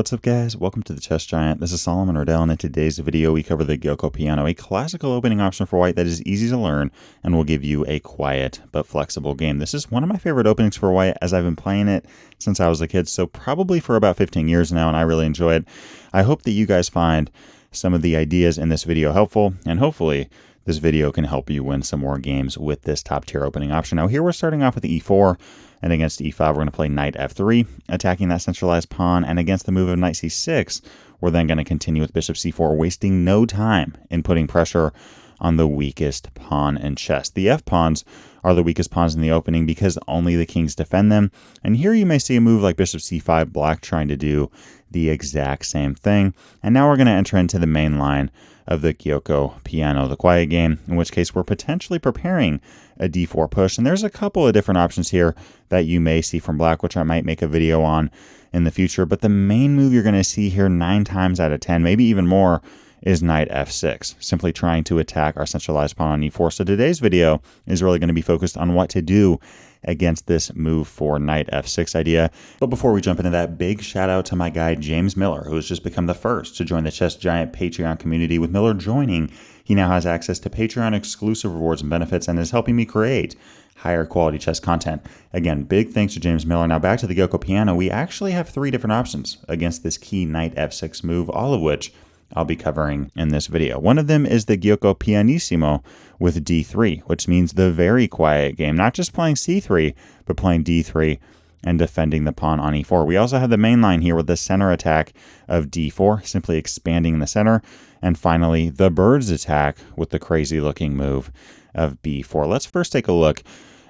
What's up guys, welcome to the Chess Giant. This is Solomon Riddell, and in today's video we cover the Giuoco Piano, a classical opening option for white that is easy to learn and will give you a quiet but flexible game. This is one of my favorite openings for white as I've been playing it since I was a kid, so probably for about 15 years now, and I really enjoy it. I hope that you guys find some of the ideas in this video helpful, and hopefully this video can help you win some more games with this top tier opening option. Now here we're starting off with e4, and against e5 we're going to play knight f3, attacking that centralized pawn, and against the move of knight c6 we're then going to continue with bishop c4, wasting no time in putting pressure on the weakest pawn in chess. The f-pawns are the weakest pawns in the opening because only the kings defend them, and here you may see a move like bishop c5, black trying to do the exact same thing. And now we're going to enter into the main line of the Giuoco Piano, the quiet game, in which case we're potentially preparing a d4 push, and there's a couple of different options here that you may see from black, which I might make a video on in the future, but the main move you're going to see here 9 times out of 10, maybe even more, is knight f6, simply trying to attack our centralized pawn on e4. So today's video is really going to be focused on what to do against this move for knight f6 idea. But before we jump into that, big shout out to my guy James Miller, who has just become the first to join the Chess Giant Patreon community. With Miller joining, he now has access to Patreon exclusive rewards and benefits and is helping me create higher quality chess content. Again, big thanks to James Miller. Now back to the Giuoco Piano. We actually have 3 different options against this key knight f6 move, all of which I'll be covering in this video. One of them is the Giuoco Pianissimo with d3, which means the very quiet game, not just playing c3, but playing d3 and defending the pawn on e4. We also have the main line here with the center attack of d4, simply expanding the center. And finally, the bird's attack with the crazy looking move of b4. Let's first take a look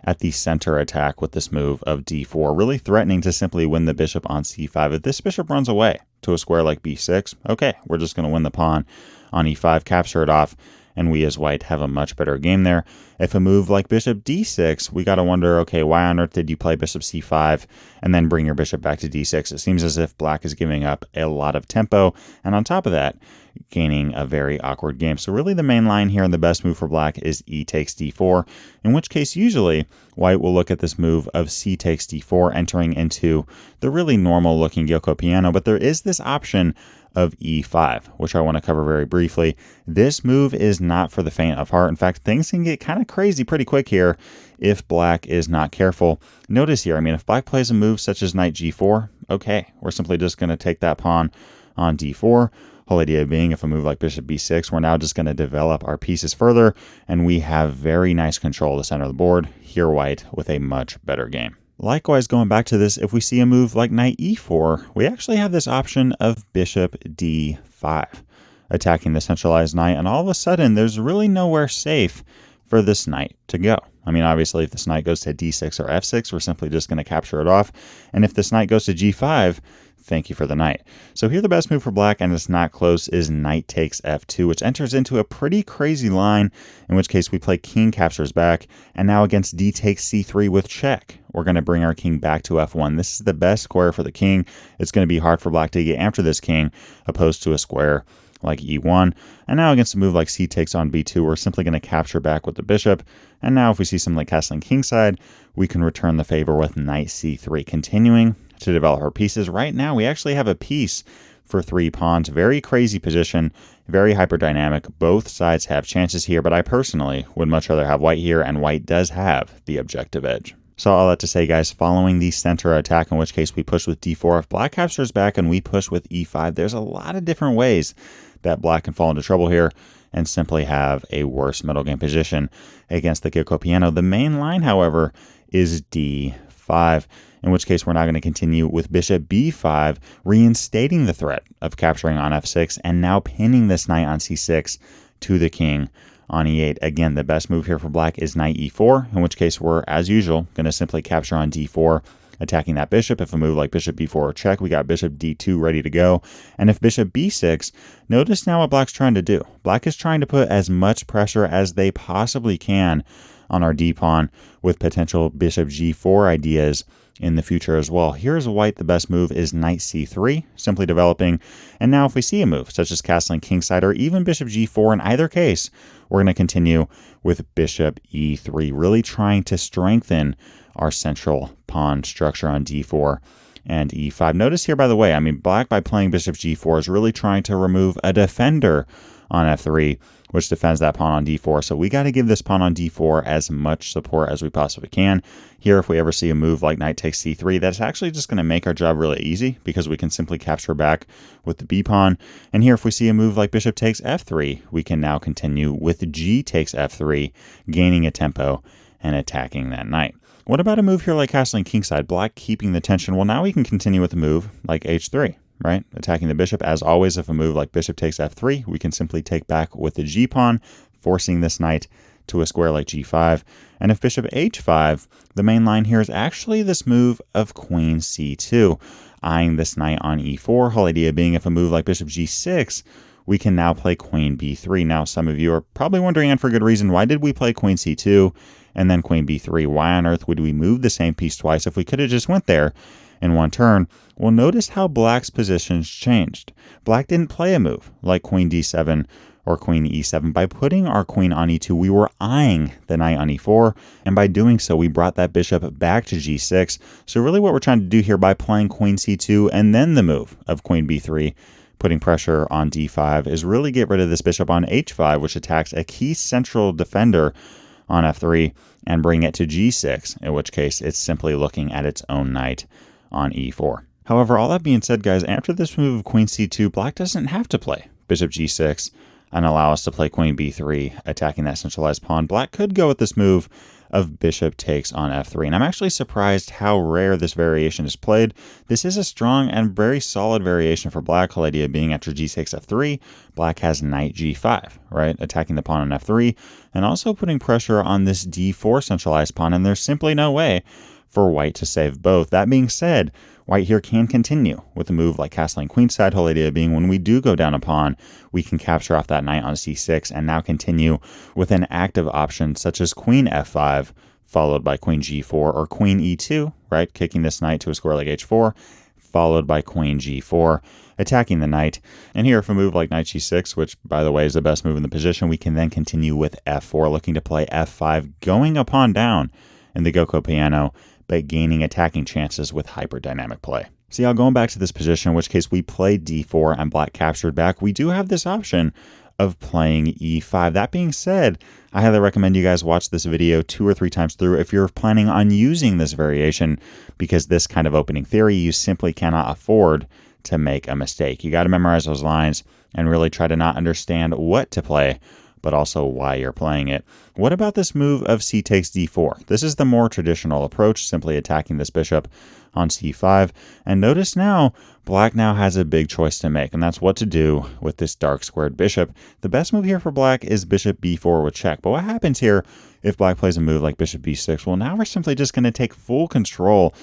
at the center attack with this move of d4, really threatening to simply win the bishop on c5. If this bishop runs away to a square like b6, okay, we're just going to win the pawn on e5, capture it off, and we as white have a much better game there. If a move like bishop d6, we got to wonder, okay, why on earth did you play bishop c5 and then bring your bishop back to d6? It seems as if black is giving up a lot of tempo, and on top of that, gaining a very awkward game. So really the main line here and the best move for black is e takes d4, in which case usually white will look at this move of c takes d4, entering into the really normal looking Giuoco Piano, but there is this option of e5, which I want to cover very briefly. This move is not for the faint of heart. In fact, things can get kind of crazy pretty quick here if black is not careful. Notice here, I mean, if black plays a move such as knight g4, okay, we're simply just going to take that pawn on d4. Whole idea being, if a move like bishop b6, we're now just going to develop our pieces further, and we have very nice control of the center of the board. Here white with a much better game. Likewise, going back to this, if we see a move like knight e4, we actually have this option of bishop d5, attacking the centralized knight, and all of a sudden there's really nowhere safe for this knight to go. I mean, obviously if this knight goes to d6 or f6, we're simply just going to capture it off, and if this knight goes to g5, thank you for the knight. So here the best move for black, and it's not close, is knight takes f2, which enters into a pretty crazy line, in which case we play king captures back, and now against d takes c3 with check, we're going to bring our king back to f1. This is the best square for the king. It's going to be hard for black to get after this king, opposed to a square like e1. And now against a move like c takes on b2, we're simply going to capture back with the bishop. And now if we see something like castling kingside, we can return the favor with knight c3, continuing to develop our pieces. Right now we actually have a piece for 3 pawns. Very crazy position, very hyperdynamic. Both sides have chances here, but I personally would much rather have white here, and white does have the objective edge. So all that to say, guys, following the center attack, in which case we push with d4, if black captures back and we push with e5, there's a lot of different ways that black can fall into trouble here and simply have a worse middle game position against the Giuoco Piano. The main line, however, is d5, in which case we're now going to continue with bishop b5, reinstating the threat of capturing on f6, and now pinning this knight on c6 to the king on e8. Again, the best move here for black is knight e4, in which case we're, as usual, going to simply capture on d4, attacking that bishop. If a move like bishop b4 or check, we got bishop d2 ready to go. And if bishop b6, notice now what black's trying to do. Black is trying to put as much pressure as they possibly can on our d-pawn with potential bishop g4 ideas in the future as well. Here's white, the best move is knight c3, simply developing. And now if we see a move such as castling kingside or even bishop g4, in either case, we're going to continue with bishop e3, really trying to strengthen our central pawn structure on d4 and e5. Notice here, by the way, I mean, black by playing bishop g4 is really trying to remove a defender on f3, which defends that pawn on d4. So we got to give this pawn on d4 as much support as we possibly can. Here, if we ever see a move like knight takes c3, that's actually just going to make our job really easy because we can simply capture back with the b pawn. And here, if we see a move like bishop takes f3, we can now continue with g takes f3, gaining a tempo and attacking that knight. What about a move here like castling kingside, black keeping the tension? Well, now we can continue with a move like h3. Right? Attacking the bishop. As always, if a move like bishop takes f3, we can simply take back with the g-pawn, forcing this knight to a square like g5. And if bishop h5, the main line here is actually this move of queen c2, eyeing this knight on e4. Whole idea being if a move like bishop g6, we can now play queen b3. Now, some of you are probably wondering, and for good reason, why did we play queen c2 and then queen b3? Why on earth would we move the same piece twice if we could have just went there in one turn? Well, notice how black's positions changed. Black didn't play a move like queen d7 or queen e7. By putting our queen on e2, we were eyeing the knight on e4, and by doing so, we brought that bishop back to g6. So really what we're trying to do here by playing queen c2 and then the move of queen b3, putting pressure on d5, is really get rid of this bishop on h5, which attacks a key central defender on f3, and bring it to g6, in which case it's simply looking at its own knight on e4. However, all that being said, guys, after this move of queen c2, black doesn't have to play bishop g6 and allow us to play queen b3, attacking that centralized pawn. Black could go with this move of bishop takes on f3, and I'm actually surprised how rare this variation is played. This is a strong and very solid variation for black, whole idea being after g6, f3, black has knight g5, right, attacking the pawn on f3, and also putting pressure on this d4 centralized pawn, and there's simply no way for white to save both. That being said, white here can continue with a move like castling queenside, whole idea being when we do go down a pawn, we can capture off that knight on c6 and now continue with an active option such as queen f5, followed by queen g4 or queen e2, right, kicking this knight to a square like h4, followed by queen g4, attacking the knight. And here, if a move like knight g6, which by the way is the best move in the position, we can then continue with f4, looking to play f5, going a pawn down in the Giuoco Piano, but gaining attacking chances with hyperdynamic play. See how going back to this position, in which case we played d4 and black captured back, we do have this option of playing e5. That being said, I highly recommend you guys watch this video 2 or 3 times through if you're planning on using this variation, because this kind of opening theory, you simply cannot afford to make a mistake. You got to memorize those lines and really try to not understand what to play, but also why you're playing it. What about this move of c takes d4? This is the more traditional approach, simply attacking this bishop on c5. And notice now, black now has a big choice to make, and that's what to do with this dark squared bishop. The best move here for black is bishop b4 with check. But what happens here if black plays a move like bishop b6? Well, now we're simply just going to take full control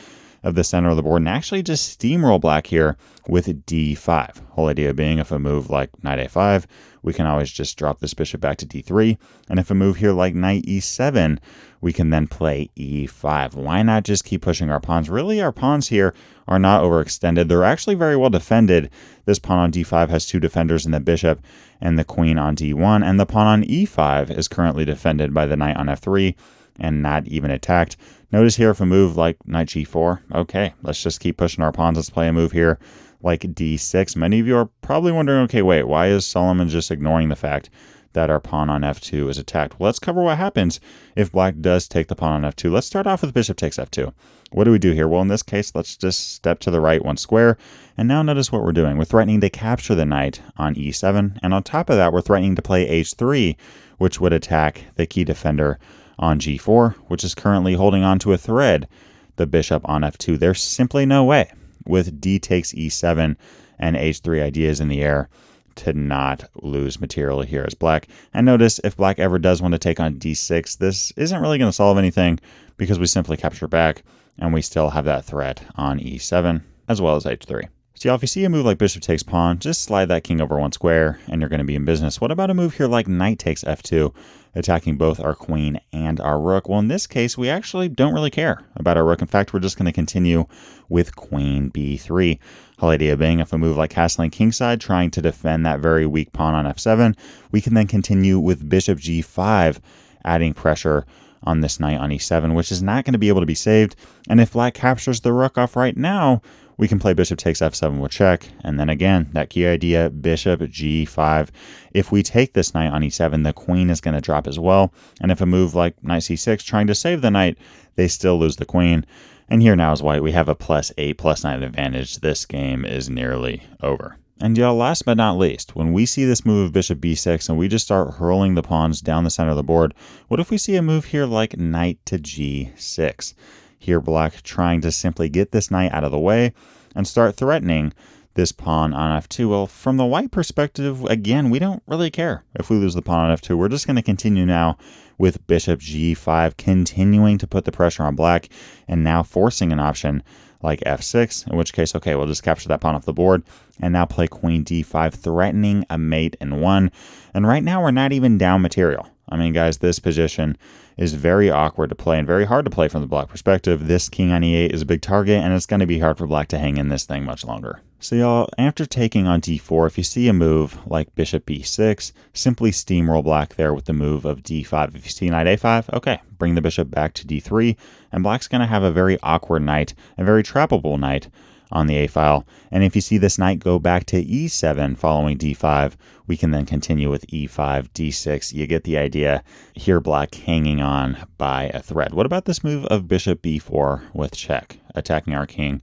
of the center of the board and actually just steamroll black here with d5. Whole idea being if a move like knight a5, we can always just drop this bishop back to d3. And if a move here like knight e7, we can then play e5. Why not just keep pushing our pawns? Really, our pawns here are not overextended. They're actually very well defended. This pawn on d5 has 2 defenders in the bishop and the queen on d1, and the pawn on e5 is currently defended by the knight on f3 and not even attacked. Notice here if a move like knight g4, okay, let's just keep pushing our pawns. Let's play a move here like d6. Many of you are probably wondering, okay, wait, why is Solomon just ignoring the fact that our pawn on f2 is attacked? Well, let's cover what happens if black does take the pawn on f2. Let's start off with bishop takes f2. What do we do here? Well, in this case, let's just step to the right 1 square. And now notice what we're doing. We're threatening to capture the knight on e7. And on top of that, we're threatening to play h3, which would attack the key defender on g4, which is currently holding on to a thread, the bishop on f2. There's simply no way with d takes e7 and h3 ideas in the air to not lose material here as black. And notice if black ever does want to take on d6, this isn't really going to solve anything because we simply capture back and we still have that threat on e7 as well as h3. So if you see a move like bishop takes pawn, just slide that king over 1 square and you're going to be in business. What about a move here like knight takes f2, attacking both our queen and our rook? Well, in this case, we actually don't really care about our rook. In fact, we're just going to continue with queen b3. Whole idea being if a move like castling kingside, trying to defend that very weak pawn on f7, we can then continue with bishop g5, adding pressure on this knight on e7, which is not going to be able to be saved. And if black captures the rook off right now, we can play bishop takes f7 with check, and then again, that key idea, bishop g5. If we take this knight on e7, the queen is going to drop as well, and if a move like knight c6 trying to save the knight, they still lose the queen. And here now is white. We have a +8/+9 advantage. This game is nearly over. And y'all, last but not least, when we see this move of bishop b6 and we just start hurling the pawns down the center of the board, what if we see a move here like knight to g6? Here black trying to simply get this knight out of the way and start threatening this pawn on f2. Well, from the white perspective, again, we don't really care if we lose the pawn on f2. We're just going to continue now with bishop g5, continuing to put the pressure on black and now forcing an option like f6, in which case, okay, we'll just capture that pawn off the board and now play queen d5, threatening a mate in 1. And right now, we're not even down material. I mean, guys, this position is very awkward to play and very hard to play from the black perspective. This king on e8 is a big target, and it's going to be hard for black to hang in this thing much longer. So y'all, after taking on d4, if you see a move like bishop b6, simply steamroll black there with the move of d5. If you see knight a5, okay, bring the bishop back to d3, and black's going to have a very awkward knight, a very trappable knight on the a file. And if you see this knight go back to e7 following d5, we can then continue with e5, d6. You get the idea. Here black hanging on by a thread. What about this move of bishop b4 with check, attacking our king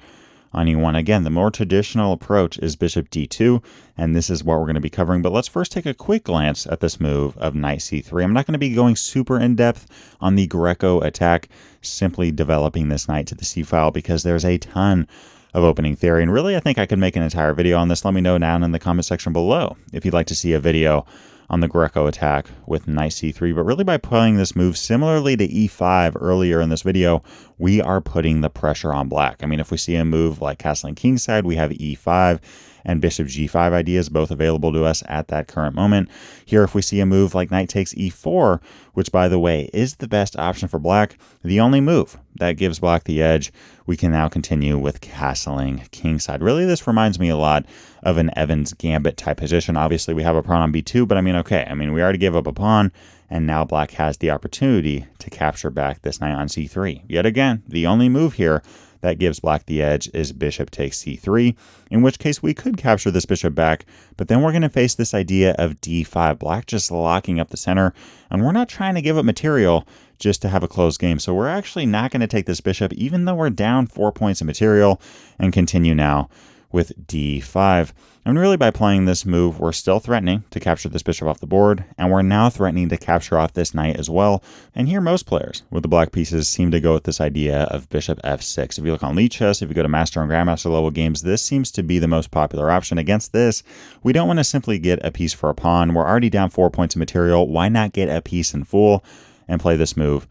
on e1? Again, the more traditional approach is bishop d2, and this is what we're going to be covering. But let's first take a quick glance at this move of knight c3. I'm not going to be going super in-depth on the Greco attack, simply developing this knight to the c file because there's a ton of opening theory. And really, I think I could make an entire video on this. Let me know down in the comment section below if you'd like to see a video on the Greco attack with knight c3. But really, by playing this move similarly to e5 earlier in this video, we are putting the pressure on black. I mean, if we see a move like castling kingside, we have e5 and bishop g5 ideas both available to us at that current moment. Here, if we see a move like knight takes e4, which, by the way, is the best option for black, the only move that gives black the edge, we can now continue with castling kingside. Really, this reminds me a lot of an Evans Gambit type position. Obviously, we have a pawn on b2, but I mean, okay, we already gave up a pawn, and now black has the opportunity to capture back this knight on c3. Yet again, the only move here that gives black the edge is bishop takes c3, in which case we could capture this bishop back, but then we're going to face this idea of d5, black just locking up the center, and we're not trying to give up material just to have a close game. So we're actually not going to take this bishop, even though we're down 4 points of material, and continue now with d5. And really, by playing this move, we're still threatening to capture this bishop off the board, and we're now threatening to capture off this knight as well. And here, most players with the black pieces seem to go with this idea of bishop f6. If you look on Lead Chess, if you go to Master and Grandmaster level games, this seems to be the most popular option. Against this, we don't want to simply get a piece for a pawn. We're already down 4 points of material. Why not get a piece in full and play this move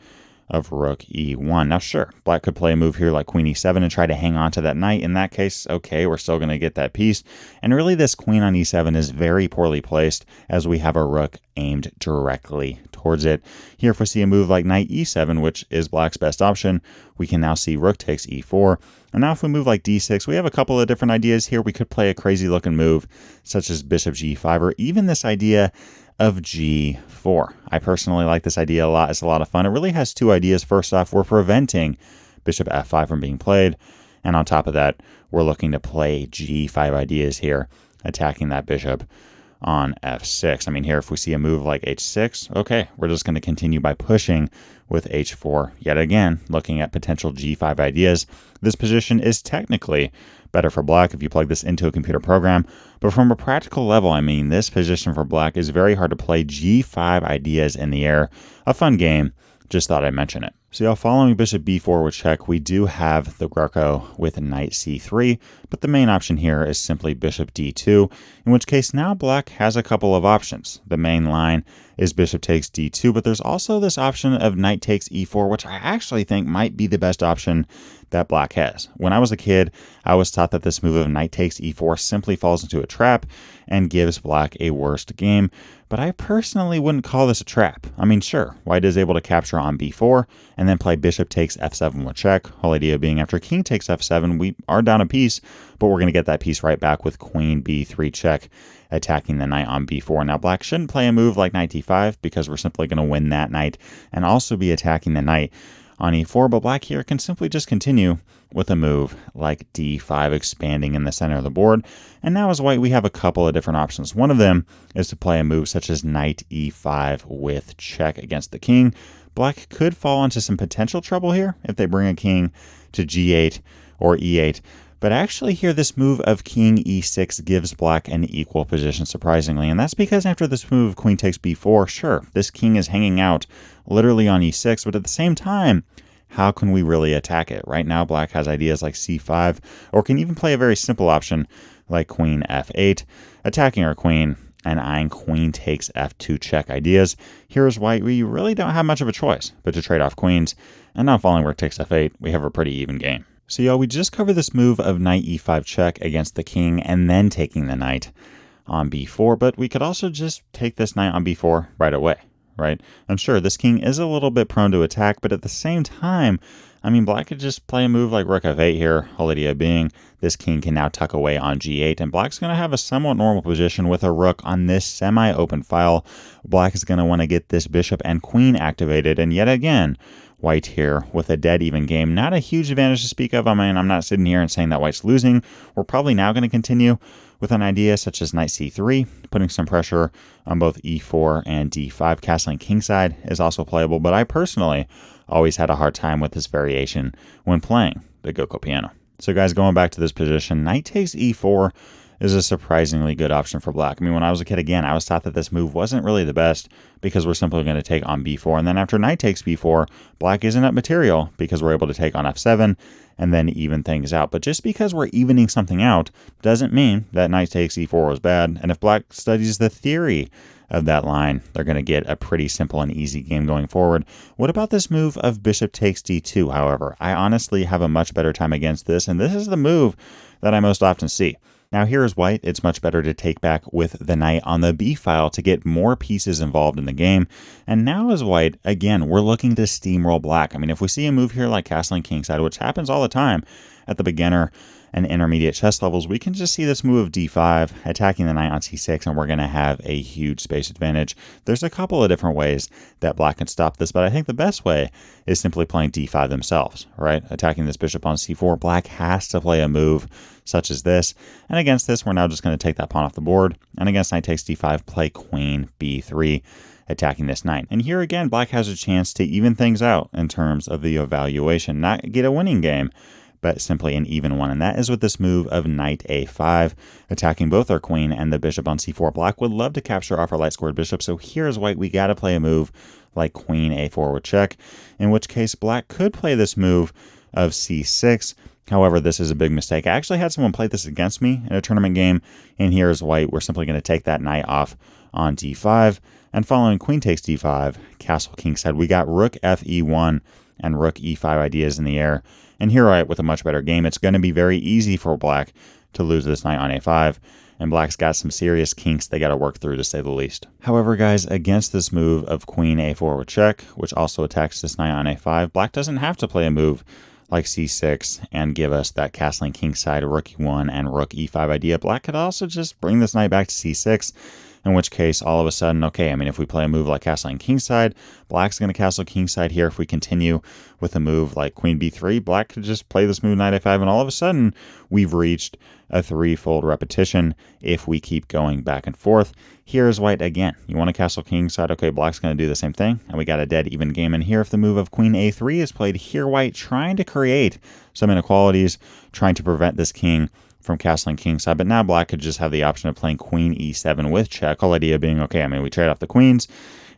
of rook e1. Now, sure, black could play a move here like queen e7 and try to hang on to that knight. In that case, okay, we're still going to get that piece. And really, this queen on e7 is very poorly placed as we have a rook aimed directly towards it. Here, if we see a move like knight e7, which is black's best option, we can now see rook takes e4. And now if we move like d6, we have a couple of different ideas here. We could play a crazy looking move such as bishop g5, or even this idea of g4. I personally like this idea a lot. It's a lot of fun. It really has two ideas. First off, we're preventing bishop f5 from being played. And on top of that, we're looking to play g5 ideas here, attacking that bishop on f6. I mean, here, if we see a move like h6, okay, we're just going to continue by pushing with h4. Yet again, looking at potential g5 ideas. This position is technically better for black if you plug this into a computer program, but from a practical level, I mean, this position for black is very hard to play. G5 ideas in the air. A fun game. Just thought I'd mention it. So y'all, following bishop b4 with check, we do have the Greco with knight c3, but the main option here is simply bishop d2, in which case now black has a couple of options. The main line is bishop takes d2, but there's also this option of knight takes e4, which I actually think might be the best option that black has. When I was a kid, I was taught that this move of knight takes e4 simply falls into a trap and gives black a worst game, but I personally wouldn't call this a trap. I mean, sure, white is able to capture on b4 and then play bishop takes f7 with check. Whole idea being after king takes f7, we are down a piece, but we're going to get that piece right back with queen b3 check, attacking the knight on b4. Now, black shouldn't play a move like knight d5 because we're simply going to win that knight and also be attacking the knight on e4, but black here can simply just continue with a move like d5, expanding in the center of the board. And now as white, we have a couple of different options. One of them is to play a move such as knight e5 with check against the king. Black could fall into some potential trouble here if they bring a king to g8 or e8. But actually here, this move of king e6 gives black an equal position, surprisingly. And that's because after this move, queen takes b4, sure, this king is hanging out literally on e6, but at the same time, how can we really attack it? Right now, black has ideas like c5, or can even play a very simple option like queen f8, attacking our queen and eyeing queen takes f2 check ideas. Here's white, we really don't have much of a choice but to trade off queens, and now following rook takes f8, we have a pretty even game. So y'all, we just covered this move of knight e5 check against the king and then taking the knight on b4, but we could also just take this knight on b4 right away, right? I'm sure this king is a little bit prone to attack, but at the same time, I mean, black could just play a move like rook f8 here, whole idea being this king can now tuck away on g8, and black's going to have a somewhat normal position with a rook on this semi-open file. Black is going to want to get this bishop and queen activated, and yet again, white here with a dead even game. Not a huge advantage to speak of. I mean, I'm not sitting here and saying that white's losing. We're probably now going to continue with an idea such as knight c3, putting some pressure on both e4 and d5. Castling kingside is also playable, but I personally always had a hard time with this variation when playing the Giuoco Piano. So guys, going back to this position, knight takes e4 is a surprisingly good option for black. I mean, when I was a kid, again, I was taught that this move wasn't really the best because we're simply going to take on b4. And then after knight takes b4, black isn't up material because we're able to take on f7 and then even things out. But just because we're evening something out doesn't mean that knight takes e4 was bad. And if black studies the theory of that line, they're going to get a pretty simple and easy game going forward. What about this move of bishop takes d2, however? I honestly have a much better time against this, and this is the move that I most often see. Now here is white, it's much better to take back with the knight on the b file to get more pieces involved in the game. And now as white, again, we're looking to steamroll black. I mean, if we see a move here like castling kingside, which happens all the time at the beginner and intermediate chess levels, we can just see this move of d5, attacking the knight on c6, and we're going to have a huge space advantage. There's a couple of different ways that black can stop this, but I think the best way is simply playing d5 themselves, right? Attacking this bishop on c4, black has to play a move such as this, and against this, we're now just going to take that pawn off the board, and against knight takes d5, play queen b3, attacking this knight. And here again, black has a chance to even things out in terms of the evaluation, not get a winning game, but simply an even one. And that is with this move of knight a5, attacking both our queen and the bishop on c4. Black would love to capture off our light squared bishop, so here's white, we got to play a move like queen a4 with check, in which case black could play this move of c6. However, this is a big mistake. I actually had someone play this against me in a tournament game, and here is white. We're simply going to take that knight off on d5, and following queen takes d5, castle kingside, we got rook fe1 and rook e5 ideas in the air. And here, right, with a much better game, it's going to be very easy for black to lose this knight on a5, and black's got some serious kinks they got to work through, to say the least. However, guys, against this move of queen a4 with check, which also attacks this knight on a5, black doesn't have to play a move like c6 and give us that castling kingside, rook e1, and rook e5 idea. Black could also just bring this knight back to c6, in which case, all of a sudden, okay, I mean, if we play a move like castling kingside, black's going to castle kingside here. If we continue with a move like queen b3, black could just play this move knight a5, and all of a sudden, we've reached a threefold repetition if we keep going back and forth. Here is white again. You want to castle kingside, okay, black's going to do the same thing, and we got a dead even game. And here, if the move of queen a3 is played, here white trying to create some inequalities, trying to prevent this king from castling kingside, but now black could just have the option of playing queen e7 with check. Whole idea being, okay, I mean, we trade off the queens,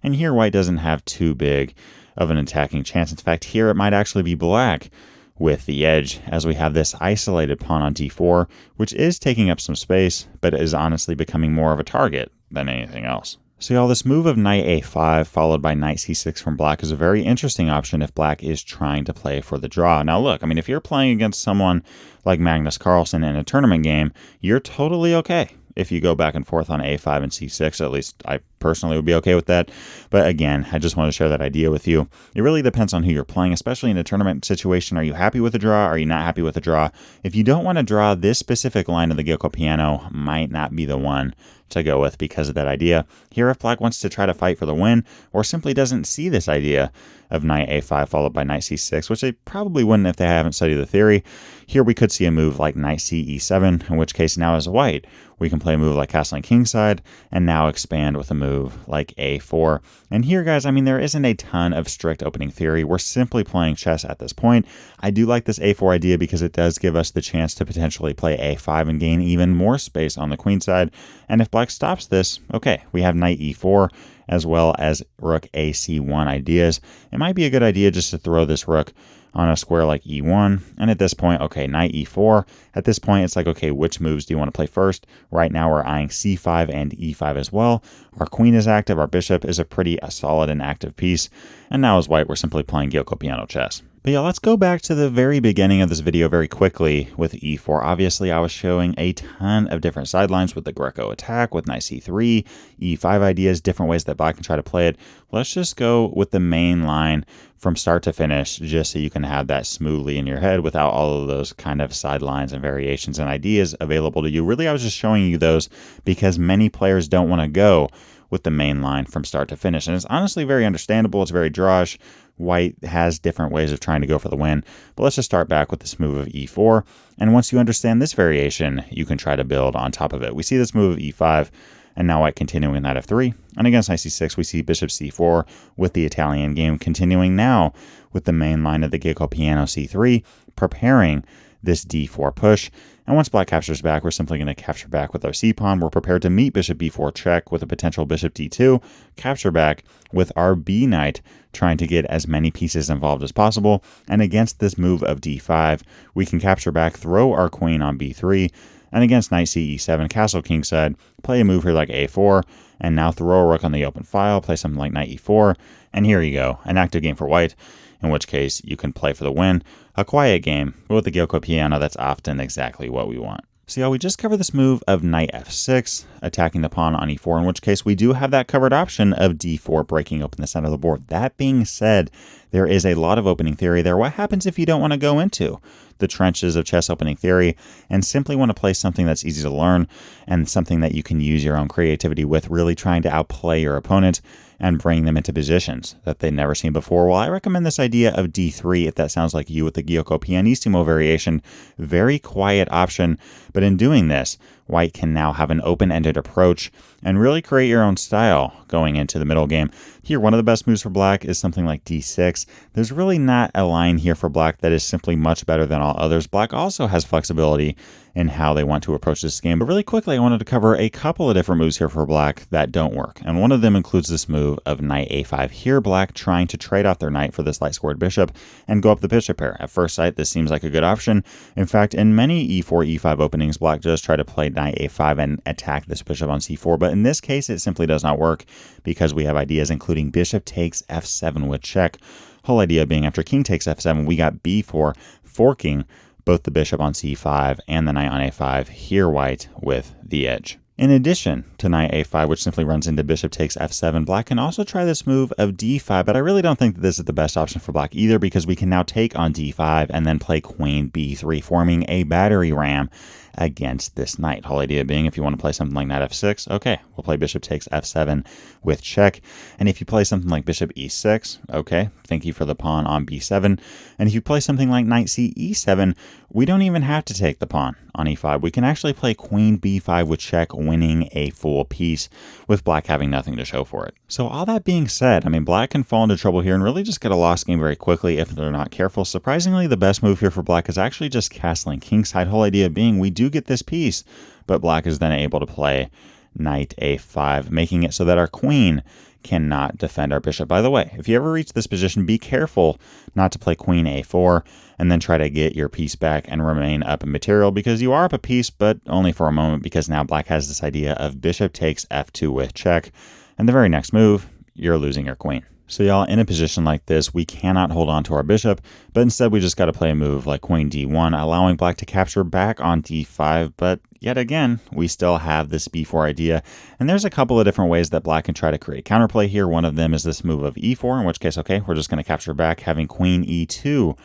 and here white doesn't have too big of an attacking chance. In fact, here it might actually be black with the edge, as we have this isolated pawn on d4, which is taking up some space, but is honestly becoming more of a target than anything else. So y'all, this move of knight a5 followed by knight c6 from black is a very interesting option if black is trying to play for the draw. Now look, I mean, if you're playing against someone like Magnus Carlsen in a tournament game, you're totally okay if you go back and forth on a5 and c6. At least I personally would be okay with that. But again, I just want to share that idea with you. It really depends on who you're playing, especially in a tournament situation. Are you happy with the draw? Are you not happy with the draw? If you don't want to draw, this specific line of the Giuoco Piano might not be the one to go with because of that idea. Here, if black wants to try to fight for the win, or simply doesn't see this idea of knight a5 followed by knight c6, which they probably wouldn't if they haven't studied the theory, here we could see a move like knight ce7, in which case now as white, we can play a move like castling kingside, and now expand with a move like a4. And here, guys, I mean, there isn't a ton of strict opening theory. We're simply playing chess at this point. I do like this a4 idea because it does give us the chance to potentially play a5 and gain even more space on the queen side. And if black stops this, okay, we have knight e4, as well as rook ac1 ideas. It might be a good idea just to throw this rook on a square like e1, and at this point, okay, knight e4. At this point, it's like, okay, which moves do you want to play first? Right now, we're eyeing c5 and e5 as well. Our queen is active, our bishop is a pretty solid and active piece, and now as white, we're simply playing Giuoco Piano chess. But yeah, let's go back to the very beginning of this video very quickly with e4. Obviously, I was showing a ton of different sidelines with the Greco attack, with knight c3, e5 ideas, different ways that black can try to play it. Let's just go with the main line from start to finish, just so you can have that smoothly in your head without all of those kind of sidelines and variations and ideas available to you. Really, I was just showing you those because many players don't want to go with the main line from start to finish. And it's honestly very understandable. It's very drawish. White has different ways of trying to go for the win. But let's just start back with this move of e4. And once you understand this variation, you can try to build on top of it. We see this move of e5, and now white continuing knight f3. And against knight c6, we see bishop c4 with the Italian game continuing now with the main line of the Giuoco Piano c3, preparing this d4 push. And once black captures back, we're simply going to capture back with our c-pawn. We're prepared to meet bishop b4 check with a potential bishop d2, capture back with our b knight, trying to get as many pieces involved as possible. And against this move of d5, we can capture back, throw our queen on b3, and against knight ce7, castle kingside, play a move here like a4, and now throw a rook on the open file, play something like knight e4, and here you go, an active game for white, in which case you can play for the win. A quiet game, but with the Giuoco Piano, that's often exactly what we want. So yeah, we just covered this move of knight f6, attacking the pawn on e4, in which case we do have that covered option of d4 breaking open the center of the board. That being said, there is a lot of opening theory there. What happens if you don't want to go into the trenches of chess opening theory and simply want to play something that's easy to learn and something that you can use your own creativity with, really trying to outplay your opponent and bring them into positions that they've never seen before? Well, I recommend this idea of d3 if that sounds like you with the Giuoco Pianissimo variation. Very quiet option, but in doing this, white can now have an open-ended approach and really create your own style going into the middle game. Here, one of the best moves for black is something like d6. There's really not a line here for black that is simply much better than all others. Black also has flexibility in how they want to approach this game. But really quickly, I wanted to cover a couple of different moves here for black that don't work. And one of them includes this move of knight a5. Here, black trying to trade off their knight for this light squared bishop and go up the bishop pair. At first sight, this seems like a good option. In fact, in many e4, e5 openings, black does try to play knight a5 and attack this bishop on c4. But in this case, it simply does not work because we have ideas including bishop takes f7 with check. Whole idea being after king takes f7, we got b4 forking both the bishop on c5 and the knight on a5, here white with the edge. In addition to knight a5, which simply runs into bishop takes f7, black can also try this move of d5, but I really don't think that this is the best option for black either, because we can now take on d5 and then play queen b3, forming a battery ram against this knight. Whole idea being, if you want to play something like knight f6, okay, we'll play bishop takes f7 with check. And if you play something like bishop e6, okay, thank you for the pawn on b7. And if you play something like knight ce7, we don't even have to take the pawn on e5. We can actually play queen b5 with check, winning a full piece with black having nothing to show for it. So all that being said, I mean, black can fall into trouble here and really just get a lost game very quickly if they're not careful. Surprisingly, the best move here for black is actually just castling kingside. Whole idea being, we do get this piece, but black is then able to play knight a5, making it so that our queen cannot defend our bishop. By the way, if you ever reach this position, be careful not to play queen a4 and then try to get your piece back and remain up in material, because you are up a piece, but only for a moment, because now black has this idea of bishop takes f2 with check, and the very next move, you're losing your queen. So y'all, in a position like this, we cannot hold on to our bishop, but instead we just got to play a move like queen d1, allowing black to capture back on d5, but yet again, we still have this b4 idea, and there's a couple of different ways that black can try to create counterplay here. One of them is this move of e4, in which case, okay, we're just going to capture back, having queen e2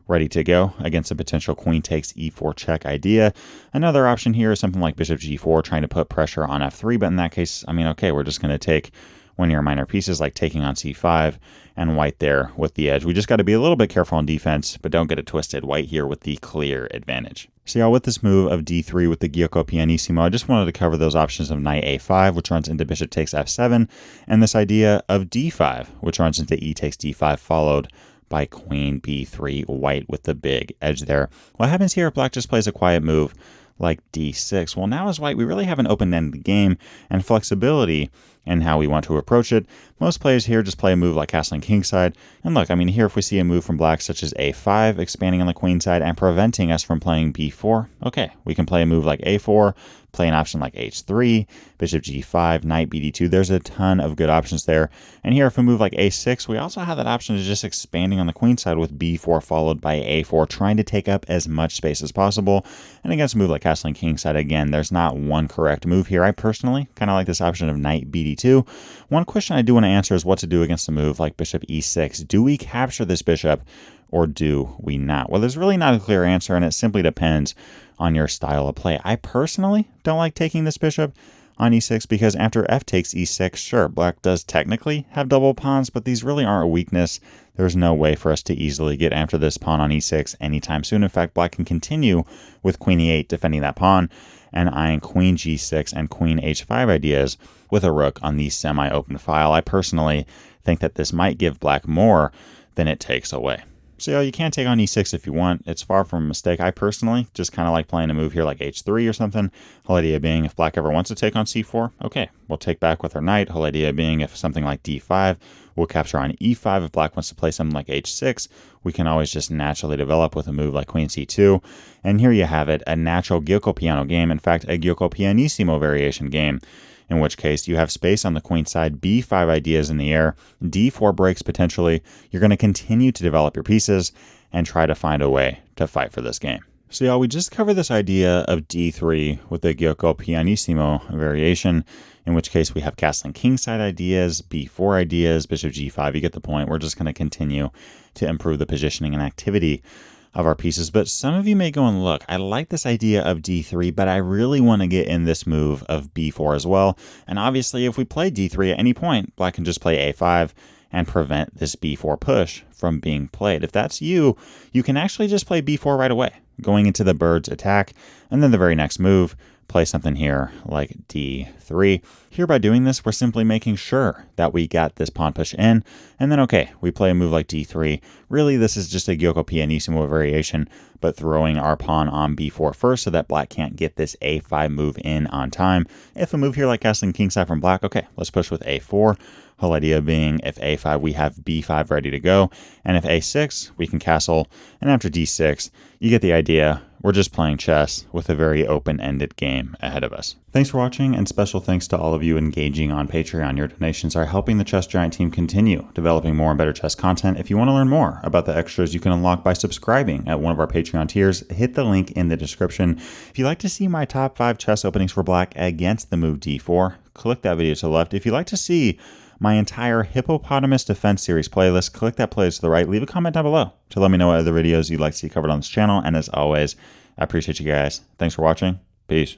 ready to go against a potential queen takes e4 check idea. Another option here is something like bishop g4, trying to put pressure on f3, but in that case, I mean, okay, we're just going to take one of your minor pieces like taking on c5 and white there with the edge. We just got to be a little bit careful on defense, but don't get it twisted. White here with the clear advantage. So y'all, with this move of d3 with the Giuoco Pianissimo, I just wanted to cover those options of knight a5, which runs into bishop takes f7, and this idea of d5, which runs into e takes d5, followed by queen b3, white with the big edge there. What happens here if black just plays a quiet move like d6? Well, now as white, we really have an open-ended game and flexibility in how we want to approach it. Most players here just play a move like castling kingside. And look, I mean, here if we see a move from black such as a5, expanding on the queen side and preventing us from playing b4, okay, we can play a move like a4, play an option like h3, bishop g5, knight bd2. There's a ton of good options there. And here if we move like a6, we also have that option of just expanding on the queen side with b4 followed by a4, trying to take up as much space as possible. And against a move like castling kingside, again, there's not one correct move here. I personally kind of like this option of knight bd2. One question I do want to answer is what to do against a move like bishop e6. Do we capture this bishop or do we not? Well, there's really not a clear answer, and it simply depends on your style of play. I personally don't like taking this bishop on e6 because after f takes e6, sure, black does technically have double pawns, but these really aren't a weakness. There's no way for us to easily get after this pawn on e6 anytime soon. In fact, black can continue with queen e8 defending that pawn and eyeing queen g6 and queen h5 ideas with a rook on the semi-open file. I personally think that this might give black more than it takes away. So you can take on e6 if you want. It's far from a mistake. I personally just kind of like playing a move here like h3 or something. Whole idea being if black ever wants to take on c4, okay, we'll take back with our knight. Whole idea being if something like d5, we'll capture on e5. If black wants to play something like h6, we can always just naturally develop with a move like queen c2. And here you have it, a natural Giuoco Piano game. In fact, a Giuoco Pianissimo variation game, in which case you have space on the queen side, b5 ideas in the air, d4 breaks potentially. You're going to continue to develop your pieces and try to find a way to fight for this game. So y'all, we just covered this idea of d3 with the Giuoco Pianissimo variation, in which case we have castling kingside ideas, b4 ideas, bishop g5. You get the point. We're just going to continue to improve the positioning and activity of our pieces. But some of you may go and look, I like this idea of d3, but I really want to get in this move of b4 as well. And obviously, if we play d3 at any point, black can just play a5 and prevent this b4 push from being played. If that's you, you can actually just play b4 right away, going into the bird's attack, and then the very next move, play something here like d3. Here by doing this, we're simply making sure that we got this pawn push in, and then okay, we play a move like d3. Really, this is just a Giuoco Pianissimo variation, but throwing our pawn on b4 first so that black can't get this a5 move in on time. If a move here like castling kingside from black, okay, let's push with a4. Whole idea being if a5, we have b5 ready to go, and if a6, we can castle, and after d6, you get the idea. We're just playing chess with a very open-ended game ahead of us. Thanks for watching, and special thanks to all of you engaging on Patreon. Your donations are helping the Chess Giant team continue developing more and better chess content. If you want to learn more about the extras you can unlock by subscribing at one of our Patreon tiers, hit the link in the description. If you'd like to see my top 5 chess openings for black against the move d4, click that video to the left. If you'd like to see my entire Hippopotamus Defense Series playlist, click that playlist to the right. Leave a comment down below to let me know what other videos you'd like to see covered on this channel. And as always, I appreciate you guys. Thanks for watching. Peace.